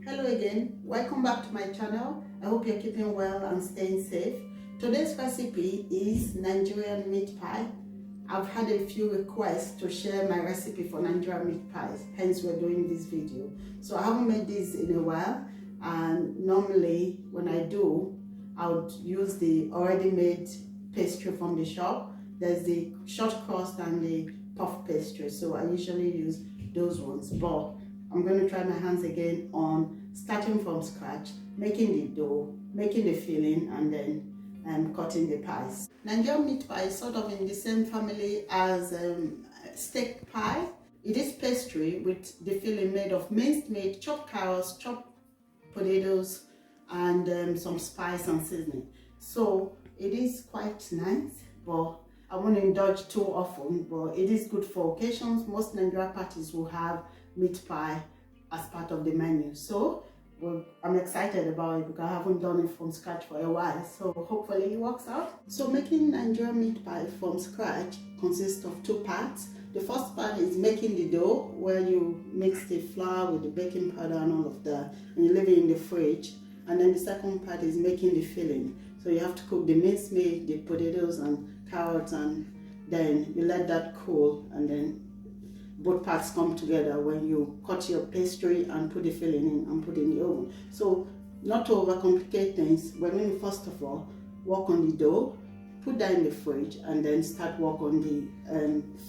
Hello again, welcome back to my channel. I hope you're keeping well and staying safe. Today's recipe is Nigerian meat pie. I've had a few requests to share my recipe for Nigerian meat pies, hence we're doing this video. So I haven't made this in a while, and normally when I do, I would use the already made pastry from the shop. There's the short crust and the puff pastry, so I usually use those ones, but I'm going to try my hands again on starting from scratch, making the dough, making the filling, and then cutting the pies. Nigerian meat pie is sort of in the same family as steak pie. It is pastry with the filling made of minced meat, chopped carrots, chopped potatoes, and some spice and seasoning. So it is quite nice, but I won't indulge too often, but it is good for occasions. Most Nigerian parties will have meat pie as part of the menu. So I'm excited about it because I haven't done it from scratch for a while. So hopefully it works out. So making Nigerian meat pie from scratch consists of two parts. The first part is making the dough, where you mix the flour with the baking powder and all of that, and you leave it in the fridge. And then the second part is making the filling. So you have to cook the minced meat, the potatoes and carrots, and then you let that cool, and then both parts come together when you cut your pastry and put the filling in and put it in the oven. So not to overcomplicate things, we're going to first of all work on the dough, put that in the fridge, and then start work on the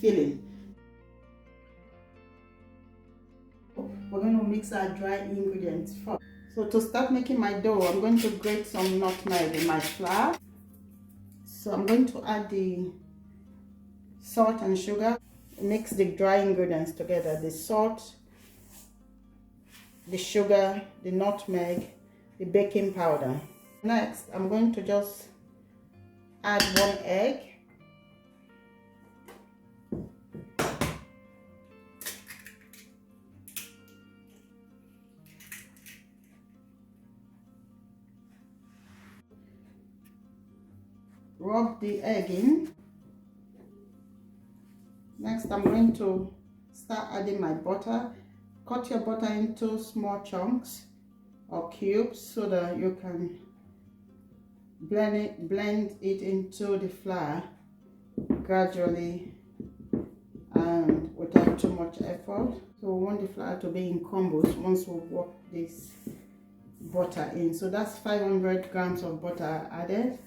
filling. We're going to mix our dry ingredients first. So to start making my dough, I'm going to grate some nutmeg in my flour. So I'm going to add the salt and sugar. Mix the dry ingredients together, the salt, the sugar, the nutmeg, the baking powder. Next, I'm going to just add 1 egg. Rub the egg in. Next, I'm going to start adding my butter. Cut your butter into small chunks or cubes so that you can blend it into the flour gradually and without too much effort. So we want the flour to be in combos once we work this butter in. So that's 500 grams of butter added.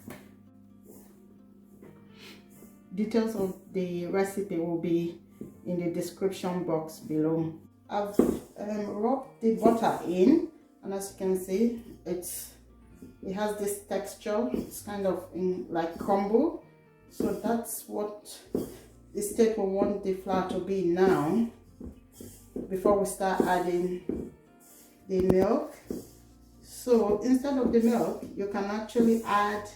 Details of the recipe will be in the description box below. I've rubbed the butter in, and as you can see, it has this texture. It's kind of like crumble. So that's what the state we want the flour to be now, before we start adding the milk. So instead of the milk, you can actually add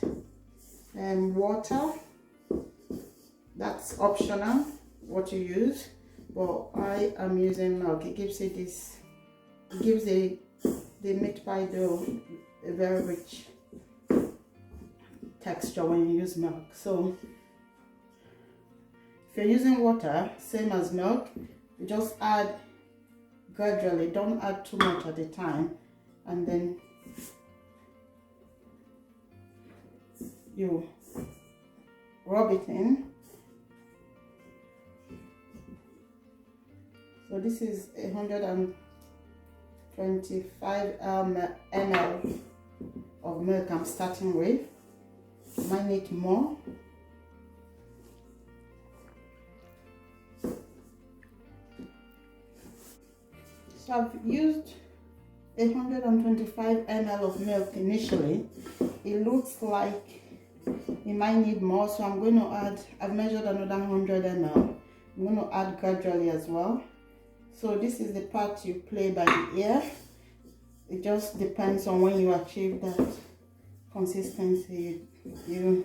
water. That's optional what you use, but I am using milk. It gives it this, it gives the meat pie dough a very rich texture when you use milk. So if you're using water, same as milk, you just add gradually, don't add too much at a time, and then you rub it in. So this is 125 ml of milk I'm starting with. Might need more. So I've used 125 ml of milk initially. It looks like it might need more, so I'm going to add, I've measured another 100 ml. I'm going to add gradually as well. So this is the part you play by the ear. It just depends on when you achieve that consistency you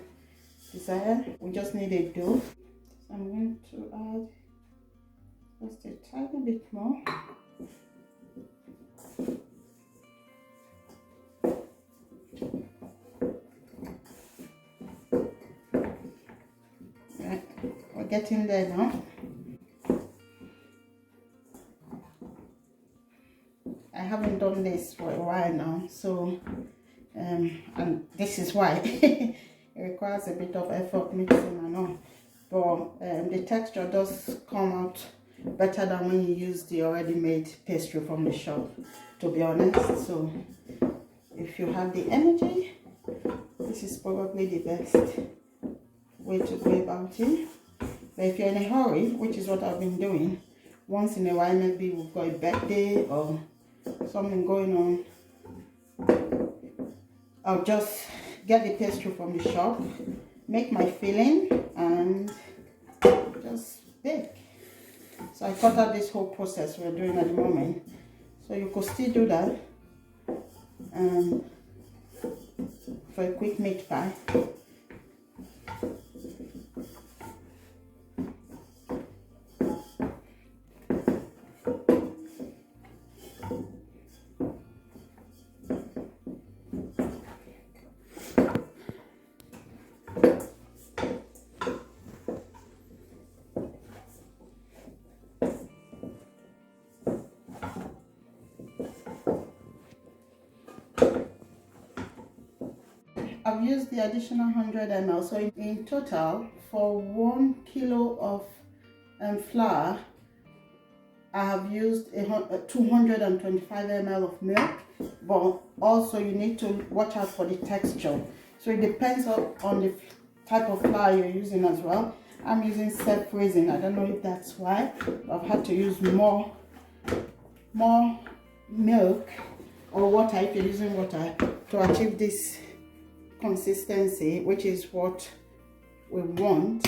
desire. We just need a dough. So I'm going to add just a tiny bit more. Right, we're getting there now. I haven't done done this for a while now, so and this is why it requires a bit of effort mixing and all, but the texture does come out better than when you use the already made pastry from the shop, to be honest. So if you have the energy, this is probably the best way to go about it. But if you're in a hurry, which is what I've been doing, once in a while, maybe we've got a birthday or something going on, I'll just get the pastry from the shop, make my filling, and just bake. So I cut out this whole process we're doing at the moment, so you could still do that for a quick meat pie. I've used the additional 100 ml, so in total for 1 kilo of flour, I have used 225 ml of milk. But also you need to watch out for the texture, so it depends on the type of flour you're using as well. I'm using self-raising. I don't know if that's why I've had to use more milk or water, if you're using water, to achieve this consistency, which is what we want.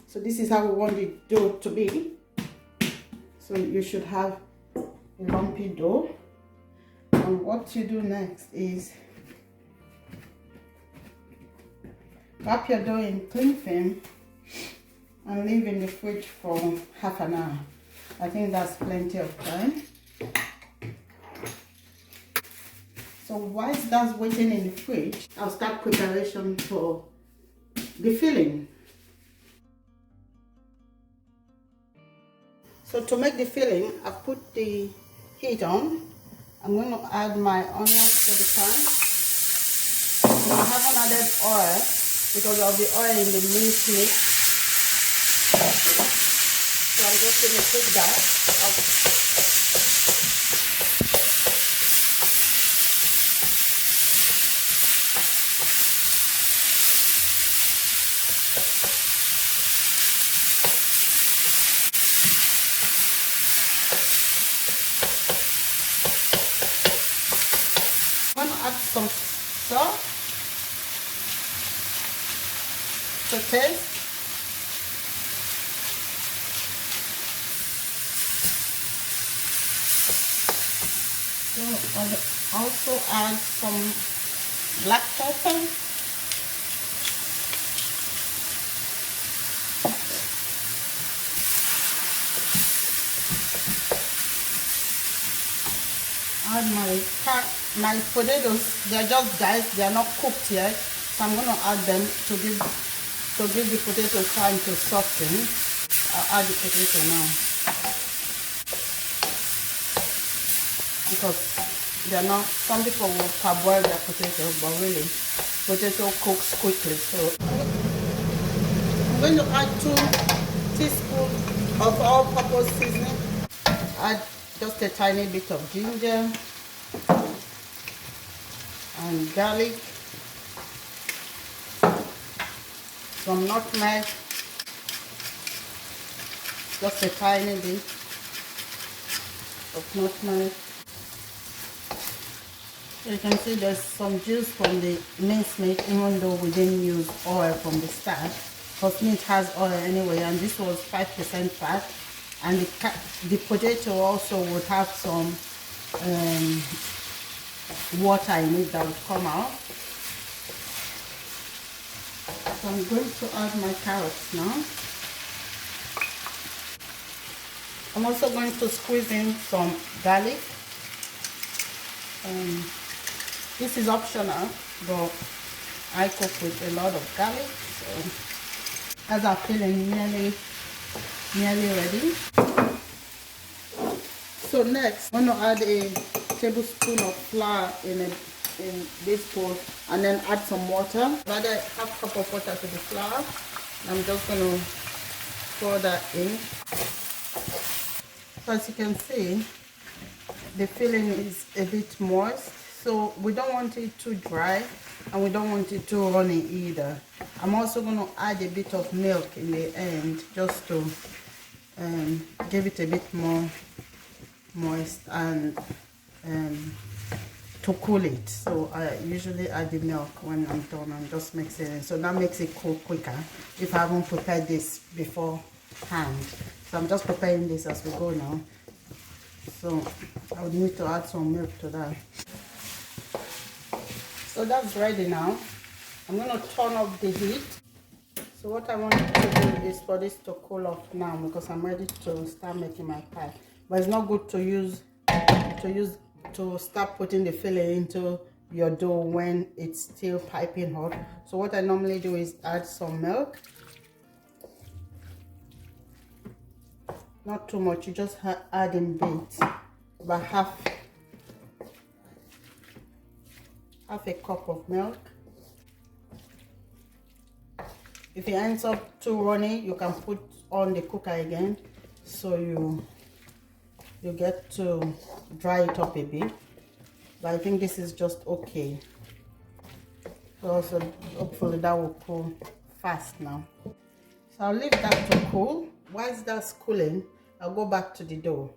So this is how we want the dough to be. So you should have a lumpy dough, and what you do next is wrap your dough in cling film and leave in the fridge for half an hour. I think that's plenty of time. So whilst that's waiting in the fridge, I'll start preparation for the filling. So to make the filling, I've put the heat on. I'm going to add my onions to the pan. So I haven't added oil because of the oil in the minced meat. So I'm just going to take that. I'm going to add some salt to taste. So I'll also add some black pepper. Add my potatoes. They're just diced, they're not cooked yet, so I'm going to add them to give the potato time to soften. I'll add the potato now because they're not. Some people will parboil their potato, but really potato cooks quickly. So I'm going to add 2 teaspoons of all-purpose seasoning. Add just a tiny bit of ginger and garlic, some nutmeg, just a tiny bit of nutmeg. So you can see there's some juice from the minced meat, even though we didn't use oil from the start, because meat has oil anyway, and this was 5% fat. And the potato also would have some water in it that will come out. So I'm going to add my carrots now. I'm also going to squeeze in some garlic. This is optional, but I cook with a lot of garlic. So as I'm feeling nearly ready. So next, I'm going to add a tablespoon of flour in this bowl, and then add some water. Add a half cup of water to the flour. I'm just going to pour that in. So as you can see, the filling is a bit moist, so we don't want it too dry and we don't want it too runny either. I'm also going to add a bit of milk in the end, just to give it a bit more moist and to cool it. So I usually add the milk when I'm done and just mix it in, so that makes it cool quicker if I haven't prepared this beforehand. So I'm just preparing this as we go now, so I would need to add some milk to that. So that's ready now. I'm going to turn off the heat. So what I want to do is for this to cool off now, because I'm ready to start making my pie. But it's not good to start putting the filling into your dough when it's still piping hot. So what I normally do is add some milk. Not too much, you just add in bits, about half a cup of milk. If it ends up too runny, you can put on the cooker again, so you get to dry it up a bit. But I think this is just okay. So also hopefully that will cool fast now. So I'll leave that to cool. Whilst that's cooling, I'll go back to the dough.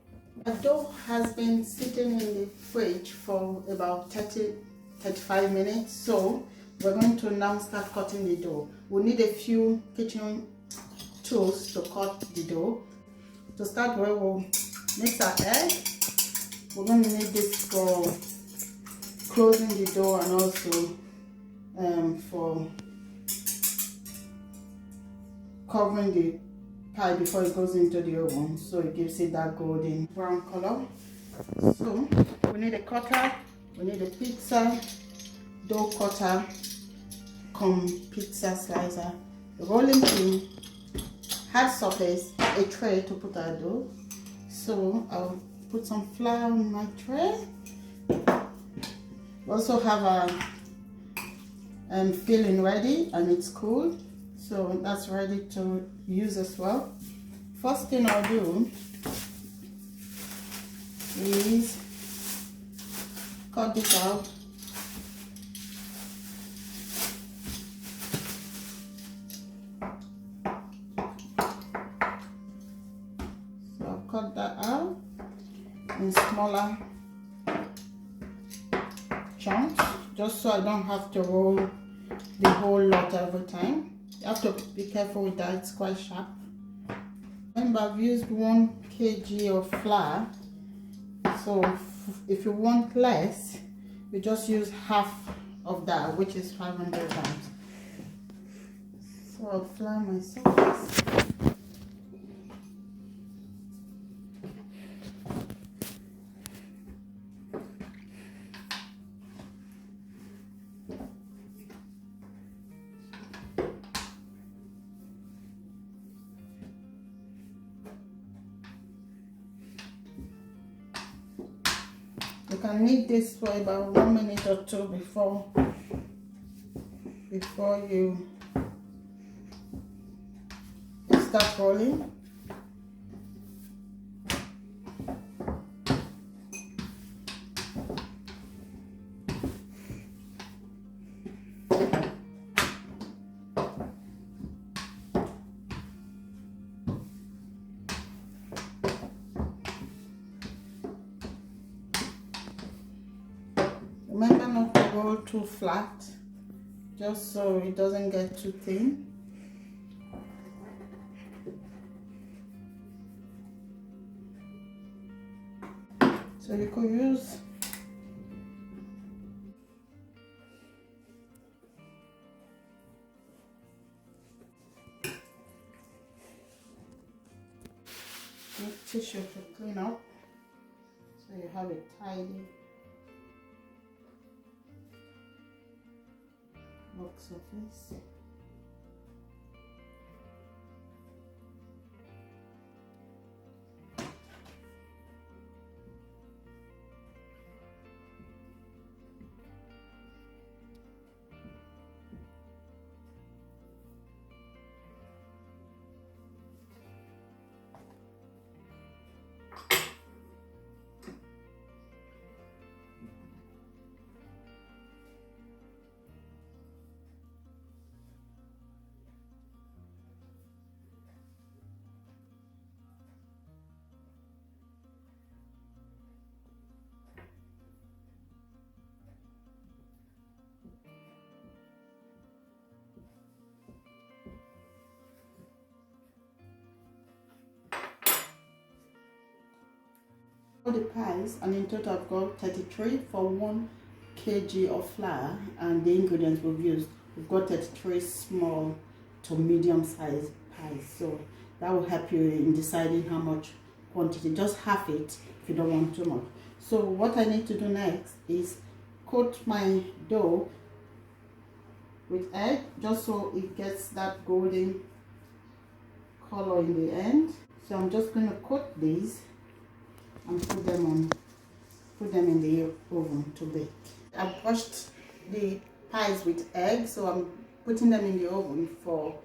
The dough has been sitting in the fridge for about 30-35 minutes, so we're going to now start cutting the dough. We'll need a few kitchen tools to cut the dough. To start with, we'll mix our egg. We're going to need this for closing the dough and also for covering the pie before it goes into the oven, so it gives it that golden brown color. So we need a cutter, we need a pizza dough cutter, pizza slicer, a rolling pin, hard surface, a tray to put our dough. So I'll put some flour in my tray. We also have a filling ready and it's cool, so that's ready to use as well. First thing I'll do is cut this out. So I'll cut that out in smaller chunks, just so I don't have to roll the whole lot every time. You have to be careful with that, it's quite sharp. Remember, I've used 1 kg of flour, so if you want less, you just use half of that, which is 500 grams. So I'll flour my surface. You can knead this for about 1 minute or 2 before you start rolling. Remember not to roll too flat, just so it doesn't get too thin. So you could use tissue to clean up, so you have it tidy. Work surface. All the pies, and in total I've got 33 for 1 kg of flour, and the ingredients we've used, we've got 33 small to medium sized pies, so that will help you in deciding how much quantity. Just half it if you don't want too much. So what I need to do next is coat my dough with egg, just so it gets that golden color in the end. So I'm just going to coat these and put them in the oven to bake. I've brushed the pies with egg, so I'm putting them in the oven for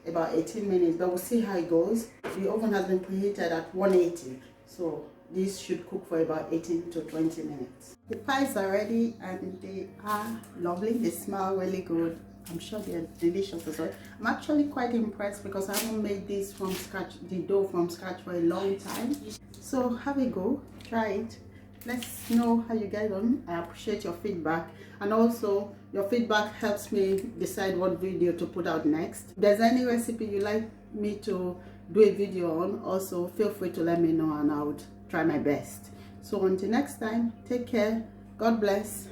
about 18 minutes, but we'll see how it goes. The oven has been preheated at 180, so this should cook for about 18 to 20 minutes. The pies are ready and they are lovely. They smell really good. I'm sure they're delicious as well. I'm actually quite impressed because I haven't made this from scratch, the dough from scratch, for a long time. So have a go, try it. Let's know how you get on. I appreciate your feedback, and also your feedback helps me decide what video to put out next. If there's any recipe you like me to do a video on, also feel free to let me know and I would try my best. So until next time, take care. God bless.